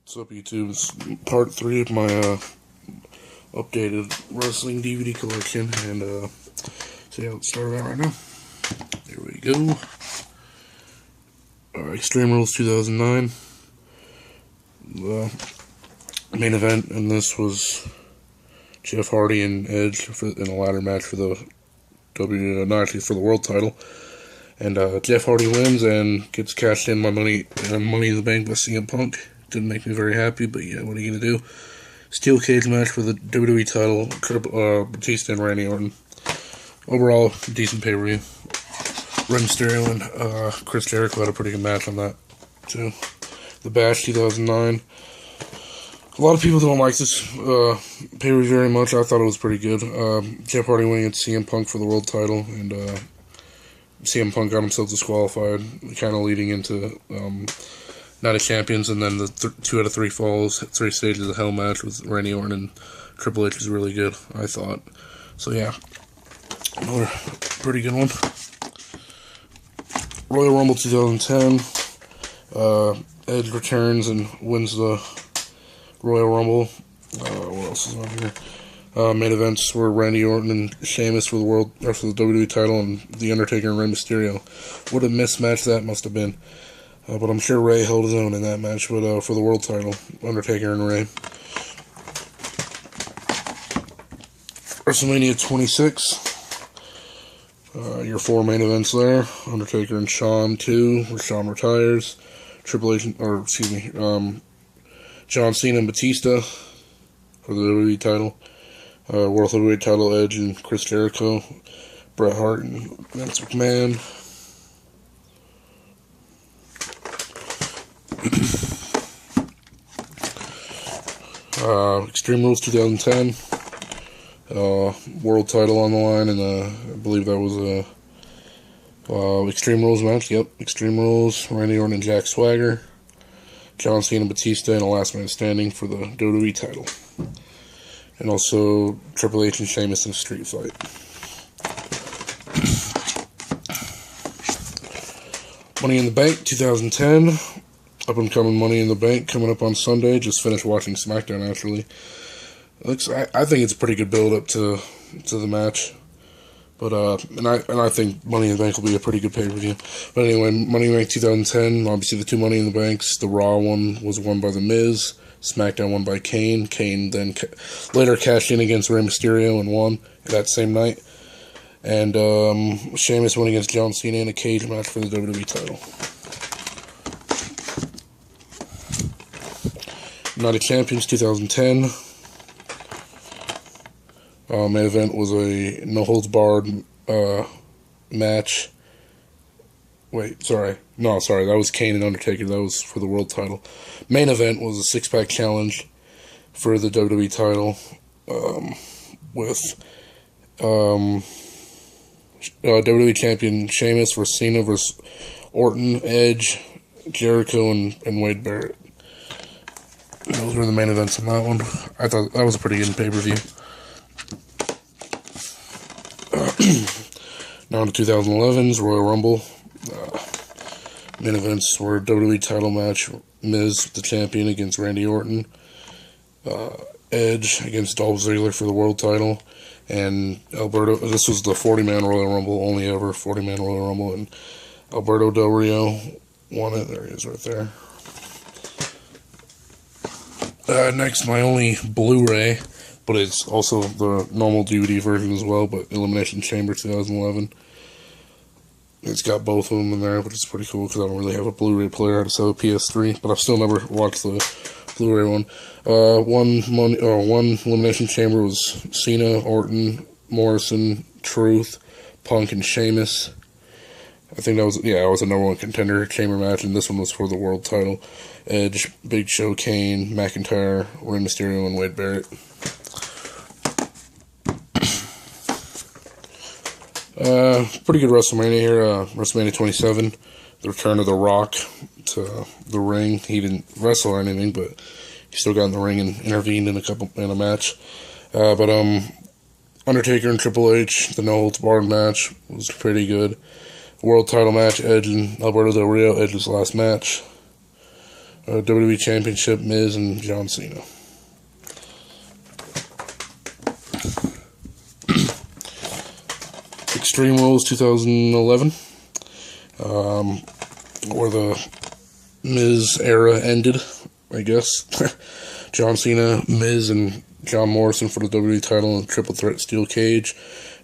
What's up, YouTube? It's part 3 of my updated wrestling DVD collection, and see how it started out right now. There we go. Extreme Rules 2009. The main event in this was Jeff Hardy and Edge in a ladder match for the for the world title. And Jeff Hardy wins and gets cashed in my money in the bank by CM Punk. Didn't make me very happy, but yeah, what are you gonna do? Steel cage match for the WWE title. Batista and Randy Orton. Overall, decent pay-per-view. Rey Mysterio and Chris Jericho had a pretty good match on that too. The Bash 2009. A lot of people don't like this pay-per-view very much. I thought it was pretty good. Jeff Hardy winning against CM Punk for the world title, and CM Punk got himself disqualified, kind of leading into Night of Champions, and then the 2 out of 3 falls, 3 stages of Hell match with Randy Orton and Triple H is really good, I thought. So yeah, another pretty good one. Royal Rumble 2010. Edge returns and wins the Royal Rumble. What else is on here? Main events were Randy Orton and Sheamus for the WWE title, and The Undertaker and Rey Mysterio. What a mismatch that must have been. But I'm sure Rey held his own in that match. But for the world title, Undertaker and Rey. WrestleMania 26. Your 4 main events there: Undertaker and Shawn 2, where Shawn retires. John Cena and Batista for the WWE title. World Heavyweight title, Edge and Chris Jericho. Bret Hart and Vince McMahon. Extreme Rules 2010. World title on the line, and I believe that was a Extreme Rules match. Yep, Extreme Rules. Randy Orton and Jack Swagger. John Cena and Batista in a last man standing for the WWE title. And also Triple H and Sheamus in a street fight. Money in the Bank 2010. Up and coming Money in the Bank coming up on Sunday. Just finished watching SmackDown actually. I think it's a pretty good build up to the match. But I think Money in the Bank will be a pretty good pay-per-view. But anyway, Money in the Bank 2010, obviously the 2 Money in the Banks. The Raw one was won by The Miz. SmackDown won by Kane. Kane then later cashed in against Rey Mysterio and won that same night. And Sheamus won against John Cena in a cage match for the WWE title. Night of Champions 2010. Main event was a no-holds-barred match. That was Kane and Undertaker. That was for the world title. Main event was a 6-pack challenge for the WWE title with WWE champion Sheamus versus Cena versus Orton, Edge, Jericho, and Wade Barrett. Those were the main events in that one. I thought that was a pretty good pay-per-view. Now to 2011's Royal Rumble. Main events were WWE title match, Miz, the champion, against Randy Orton. Edge against Dolph Ziggler for the world title. And Alberto, this was the 40-man Royal Rumble, only ever 40-man Royal Rumble. And Alberto Del Rio won it. There he is right there. Next, my only Blu-ray, but it's also the normal DVD version as well, but Elimination Chamber 2011. It's got both of them in there, which is pretty cool because I don't really have a Blu-ray player. I just have a PS3, but I've still never watched the Blu-ray one. One Elimination Chamber was Cena, Orton, Morrison, Truth, Punk, and Sheamus. I think that was a number 1 contender chamber match, and this one was for the world title. Edge, Big Show, Kane, McIntyre, Rey Mysterio, and Wade Barrett. Pretty good WrestleMania here. WrestleMania 27, the return of The Rock to the ring. He didn't wrestle or anything, but he still got in the ring and intervened in a match. But Undertaker and Triple H, the no-holds-barred match, was pretty good. World title match, Edge and Alberto Del Rio, Edge's last match. WWE Championship, Miz and John Cena. Extreme Rules 2011, where the Miz era ended, I guess. John Cena, Miz, and John Morrison for the WWE title and Triple Threat Steel Cage,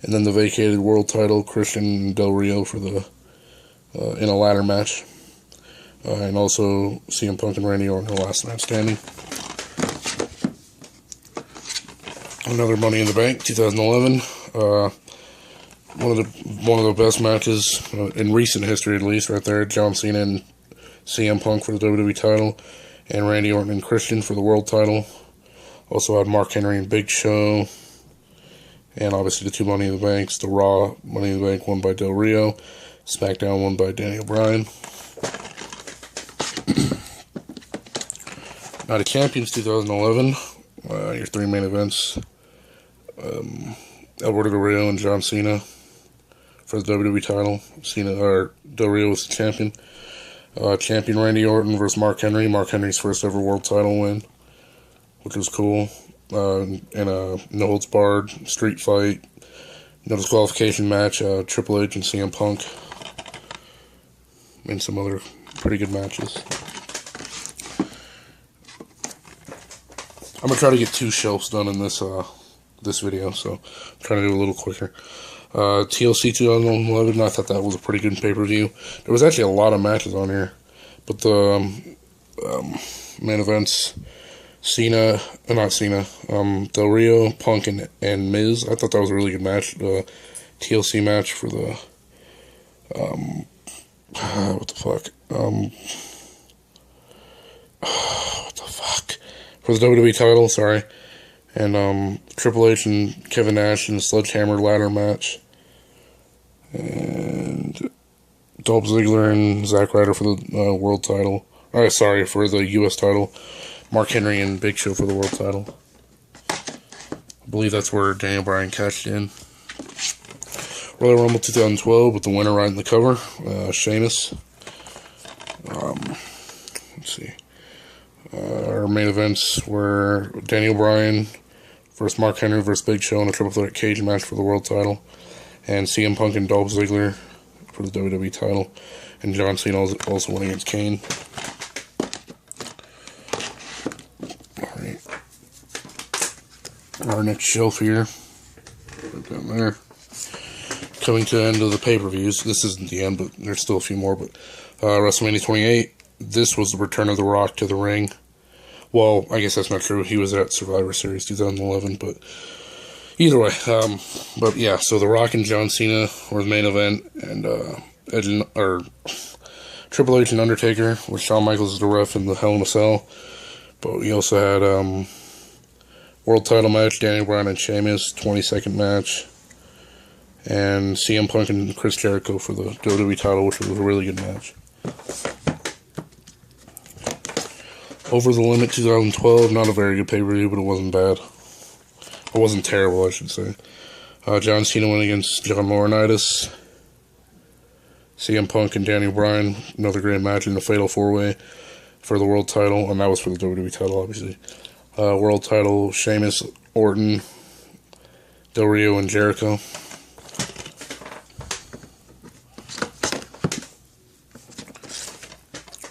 and then the vacated World title, Christian and Del Rio for the in a ladder match, and also CM Punk and Randy Orton, the last man standing. Another Money in the Bank 2011. One of the best matches in recent history, at least, right there. John Cena and CM Punk for the WWE title, and Randy Orton and Christian for the World title. Also had Mark Henry and Big Show, and obviously the two Money in the Banks. The Raw Money in the Bank won by Del Rio, SmackDown won by Daniel Bryan. Night of Champions 2011. Your three main events: Alberto Del Rio and John Cena for the WWE title. Del Rio was the champion. Champion Randy Orton versus Mark Henry. Mark Henry's first ever world title win, which was cool. In a no holds barred street fight, no disqualification match. Triple H and CM Punk, and some other pretty good matches. I'm gonna try to get 2 shelves done in this this video, so I'm trying to do a little quicker. TLC 2011, I thought that was a pretty good pay-per-view. There was actually a lot of matches on here, but the main events, Del Rio, Punk, and Miz, I thought that was a really good match. The TLC match for the, for the WWE title, sorry. And Triple H and Kevin Nash in the Sledgehammer ladder match. And Dolph Ziggler and Zack Ryder for the world title. For the US title. Mark Henry and Big Show for the world title. I believe that's where Daniel Bryan cashed in. Royal Rumble 2012 with the winner riding the cover, Sheamus. Let's see. Our main events were Daniel Bryan versus Mark Henry versus Big Show in a triple threat cage match for the world title, and CM Punk and Dolph Ziggler for the WWE title, and John Cena also won against Kane. Alright. Our next shelf here, right down there. Coming to the end of the pay-per-views. This isn't the end, but there's still a few more. But WrestleMania 28, this was the return of The Rock to the ring. Well, I guess that's not true. He was at Survivor Series 2011, but either way. But yeah, so The Rock and John Cena were the main event, and Triple H and Undertaker, with Shawn Michaels as the ref in the Hell in a Cell. But we also had world title match, Daniel Bryan and Sheamus, 20-second match, and CM Punk and Chris Jericho for the WWE title, which was a really good match. Over the Limit 2012, not a very good pay-per-view, but it wasn't bad. It wasn't terrible, I should say. John Cena went against John Laurinaitis. CM Punk and Daniel Bryan, another great match in the Fatal 4-Way for the world title, and that was for the WWE title, obviously. World title, Sheamus, Orton, Del Rio, and Jericho.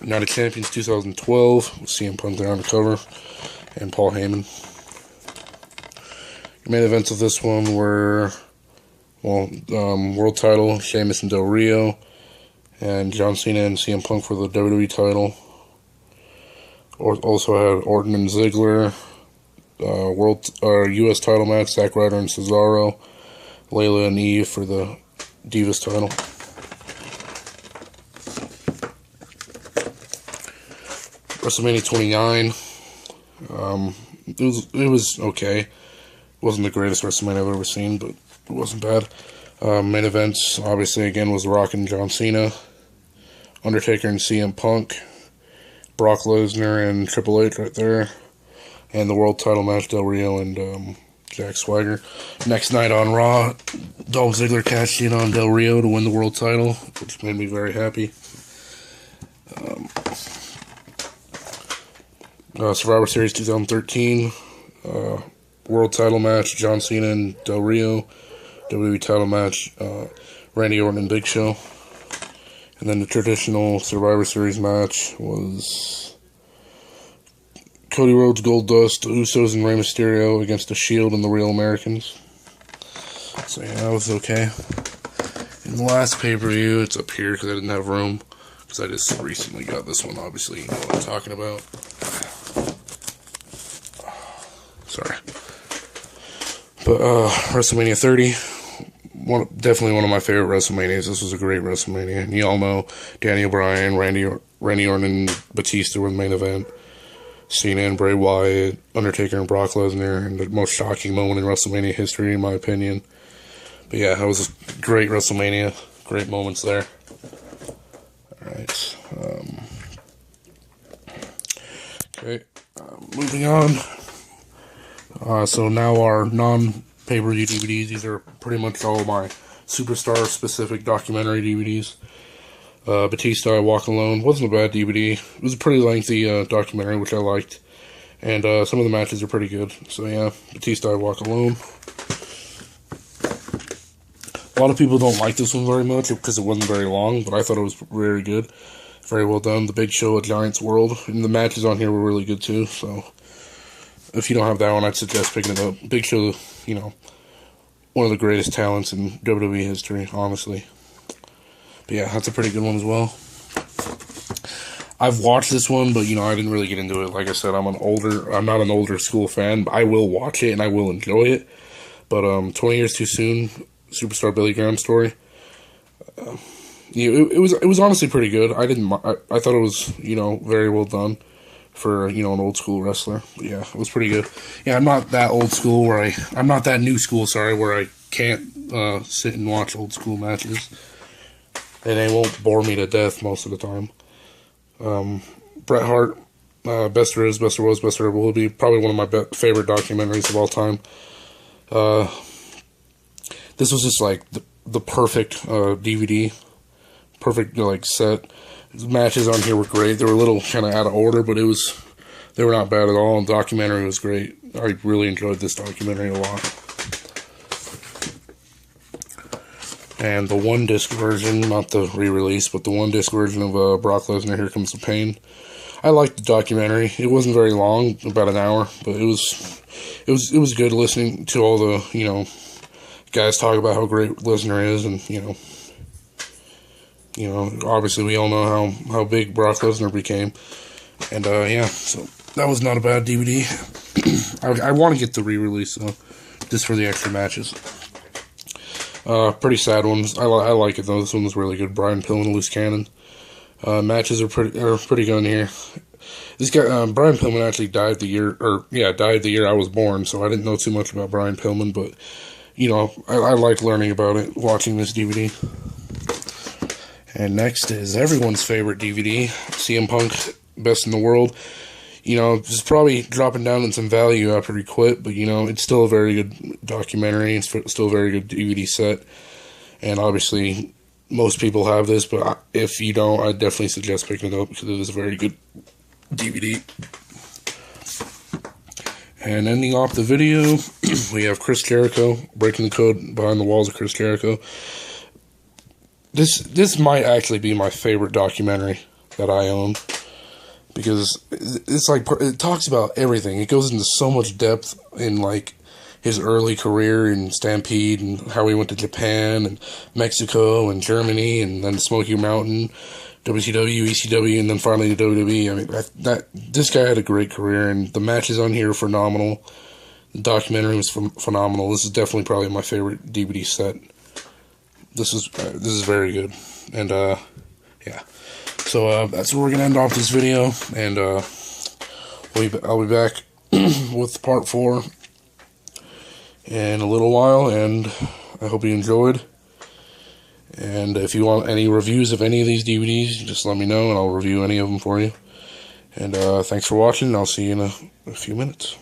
Night of Champions 2012 with CM Punk there on the cover and Paul Heyman. The main events of this one were, world title, Sheamus and Del Rio, and John Cena and CM Punk for the WWE title. Also had Orton and Ziggler, US title match, Zack Ryder and Cesaro, Layla and Eve for the Divas title. WrestleMania 29, it was okay. It wasn't the greatest WrestleMania I've ever seen, but it wasn't bad. Main events, obviously, again, was The Rock and John Cena, Undertaker and CM Punk, Brock Lesnar and Triple H right there, and the world title match, Del Rio and Jack Swagger. Next night on Raw, Dolph Ziggler cashed in on Del Rio to win the world title, which made me very happy. Survivor Series 2013, World Title match, John Cena and Del Rio. WWE title match, Randy Orton and Big Show. And then the traditional Survivor Series match was Cody Rhodes, Goldust, Usos, and Rey Mysterio against The Shield and the Real Americans. So yeah, that was okay. In the last pay-per-view, it's up here because I didn't have room. Because I just recently got this one, obviously, you know what I'm talking about. Sorry. But, WrestleMania 30, definitely one of my favorite WrestleManias. This was a great WrestleMania. And you all know Daniel Bryan, Randy Orton, and Batista were the main event. Cena and Bray Wyatt, Undertaker and Brock Lesnar, and the most shocking moment in WrestleMania history, in my opinion. But yeah, it was a great WrestleMania. Great moments there. Alright. Okay. Moving on. So now our non-pay-per-view DVDs. These are pretty much all my superstar-specific documentary DVDs. Batista, I Walk Alone. Wasn't a bad DVD. It was a pretty lengthy documentary, which I liked. And some of the matches are pretty good. So yeah, Batista, I Walk Alone. A lot of people don't like this one very much because it wasn't very long, but I thought it was very good. Very well done. The Big Show at Giants World. And the matches on here were really good too, so if you don't have that one, I'd suggest picking it up. Big Show, you know, one of the greatest talents in WWE history, honestly. But yeah, that's a pretty good one as well. I've watched this one, but, you know, I didn't really get into it. Like I said, I'm not an older school fan, but I will watch it and I will enjoy it. But 20 Years Too Soon, Superstar Billy Graham story. It was honestly pretty good. I thought it was, you know, very well done for, you know, an old school wrestler. But yeah, it was pretty good. Yeah, I'm not that old school I'm not that new school, sorry, where I can't sit and watch old school matches. And they won't bore me to death most of the time. Bret Hart, Best There Is, Best There Was, Best There Ever Will Be. Probably one of my favorite documentaries of all time. This was just like the perfect DVD. Perfect, like, set. The matches on here were great. They were a little kind of out of order, but they were not bad at all. And the documentary was great. I really enjoyed this documentary a lot. And the one-disc version, not the re-release, but the one-disc version of Brock Lesnar, Here Comes the Pain. I liked the documentary. It wasn't very long, about an hour, but it was good listening to all the, you know, guys talk about how great Lesnar is, and you know, obviously we all know how big Brock Lesnar became, and yeah, so that was not a bad DVD. I want to get the re-release though, just for the extra matches. Pretty sad ones. I like it though. This one was really good. Brian Pillman, Loose Cannon. Matches are pretty good in here. This guy, Brian Pillman, actually died the year I was born, so I didn't know too much about Brian Pillman, but you know, I liked learning about it, watching this DVD. And next is everyone's favorite DVD, CM Punk, Best in the World. You know, it's probably dropping down in some value after he quit, but, you know, it's still a very good documentary. It's still a very good DVD set. And obviously, most people have this, but if you don't, I definitely suggest picking it up because it is a very good DVD. And ending off the video, we have Chris Jericho, Breaking the Code Behind the Walls of Chris Jericho. This might actually be my favorite documentary that I own. Because it's like, it talks about everything. It goes into so much depth in, like, his early career in Stampede and how he went to Japan and Mexico and Germany and then Smoky Mountain, WCW, ECW, and then finally to WWE. I mean, this guy had a great career, and the matches on here are phenomenal. The documentary was phenomenal. This is definitely probably my favorite DVD set. This is very good. And, yeah. So, that's where we're going to end off this video, and, I'll be back with part 4 in a little while, and I hope you enjoyed. And if you want any reviews of any of these DVDs, just let me know, and I'll review any of them for you. And, thanks for watching, and I'll see you in a few minutes.